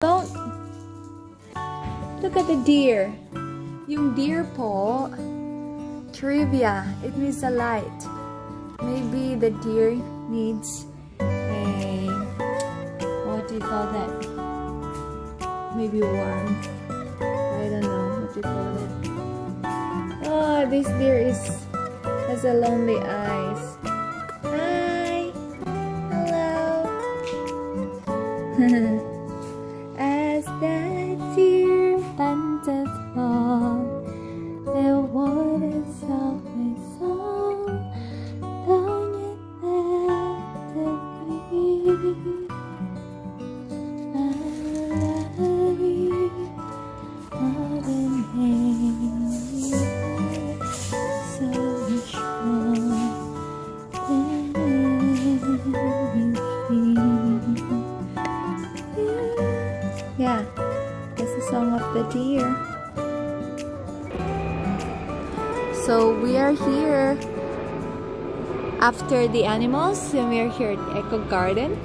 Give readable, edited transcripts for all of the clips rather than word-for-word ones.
Don't look at the deer. Yung deer po, trivia, it needs a light. Maybe the deer needs a, what do you call that? Maybe warm. I don't know what you call it. Oh, this deer has a lonely eyes. Hi, hello. As that deer panted on, the waters of my soul, down yet let it be. Yeah, that's the song of the deer. So we are here after the animals, and we are here at Eco Garden.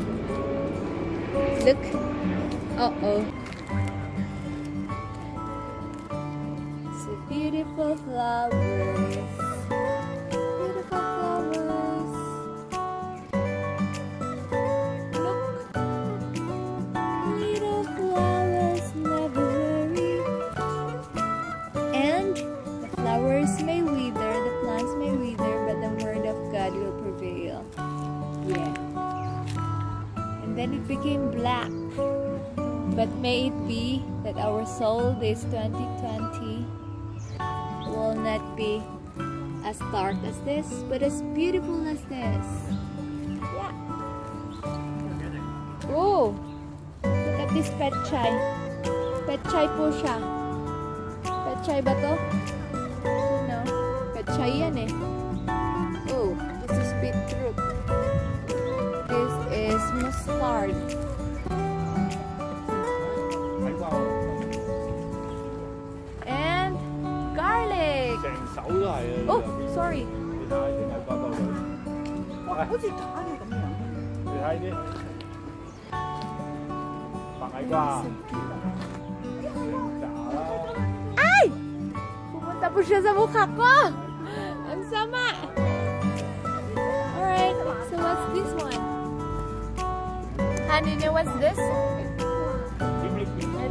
Look. Uh-oh. It's a beautiful flowers. Beautiful flowers. Look. Little flowers never worry. And the flowers may wither, the plants may wither, but the word of God will prevail. Yeah. And then it became black. But may it be that our soul this 2020 will not be as dark as this, but as beautiful as this. Yeah. Oh, look at this pet chai. Pet chai po siya. Pet chai ba to? No, pet chai yan eh. Oh, this is beetroot. This is mustard. And garlic. Oh, sorry. Ay! Pumunta po siya sa mukha ko. Ang sama. Alright, so what's this one? And you know what's this? I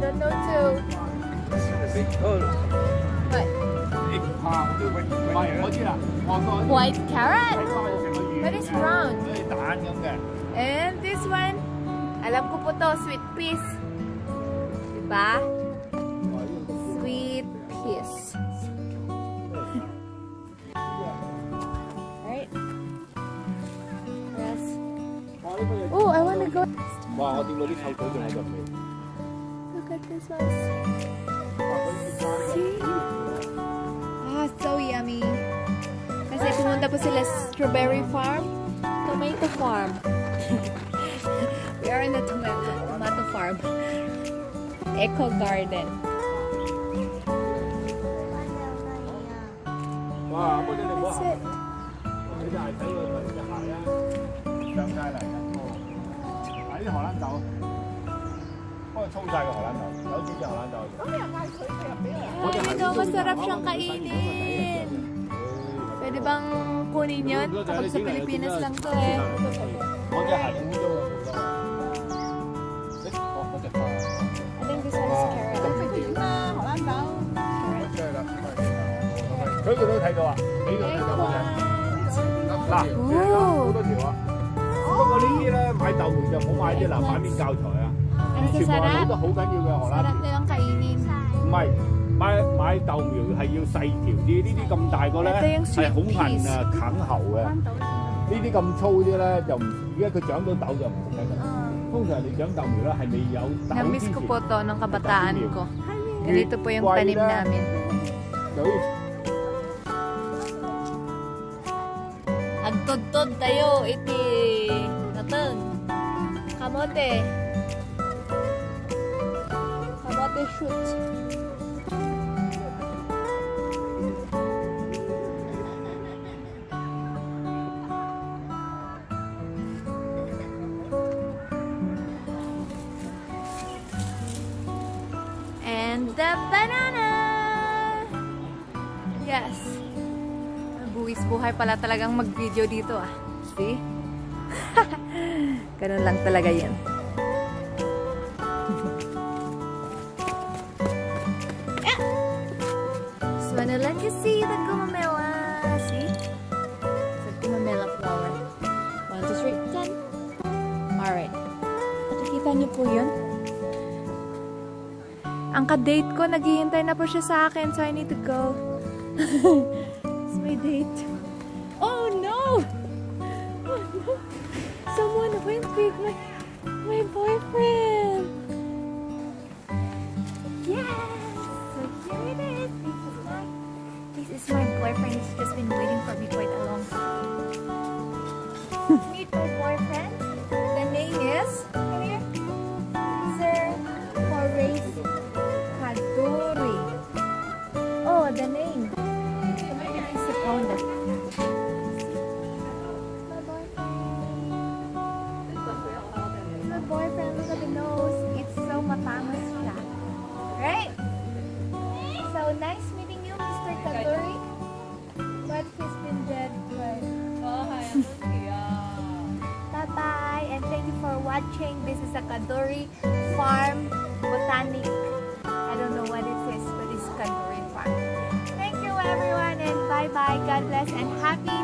don't know too. What? White carrot? That is brown. And this one, alam ko po to, sweet peas. Diba? Sweet peas. Alright. Yes. Oh, I want to go. Look at this one. See? Ah, so yummy. Kasi pumunta po sila sa strawberry farm, tomato farm. We are in the tomato farm. Eco Garden. That's it. Ito, masarap siyang kainin. Pwede bang kunin yun? Kapag sa Pilipinas lang to eh. I think this one is carrot. Ang sasarap. Sarap nilang kainin. 買豆苗係要細條啲，呢啲咁大個咧係好韌啊，啃喉嘅。呢啲咁粗啲咧就唔，而家佢長到豆就唔食得㗎。通常你長豆苗咧係未有豆之前。Na-miss ko po to nung kabataan ko. Ganito po yung tanim namin. Agtod-tod tayo, iti. Natun. Kamote. Kamote shoot. And the banana! Yes. Buwis buhay pala talagang mag-video dito ah. See? Ganun lang talaga yan. Just wanna let you see the gumamela. See? The gumamela flower. 1, 2, 3, 10. Alright. Nakikita niyo po yun? Ang ka-date ko, naghihintay na po siya sa akin, so I need to go. It's my date. Oh no! Oh no! Someone went with my boyfriend! Yes! So here it is! This is my boyfriend. He's just been waiting for me quite a long time. Meet my boyfriend. The name is... Come here. Sir Horace Kadoorie. Oh, the name. It's the founder. My boyfriend, look at the nose. It's so matangos siya. Right? So nice meeting you, Mr. Kadoorie. But he's been dead for... Oh, hi, I'm bye-bye, and thank you for watching. This is a Kadoorie Farm Botanic. I don't know what it is, but it's Kadoorie Farm. Thank you everyone, and bye-bye. God bless and happy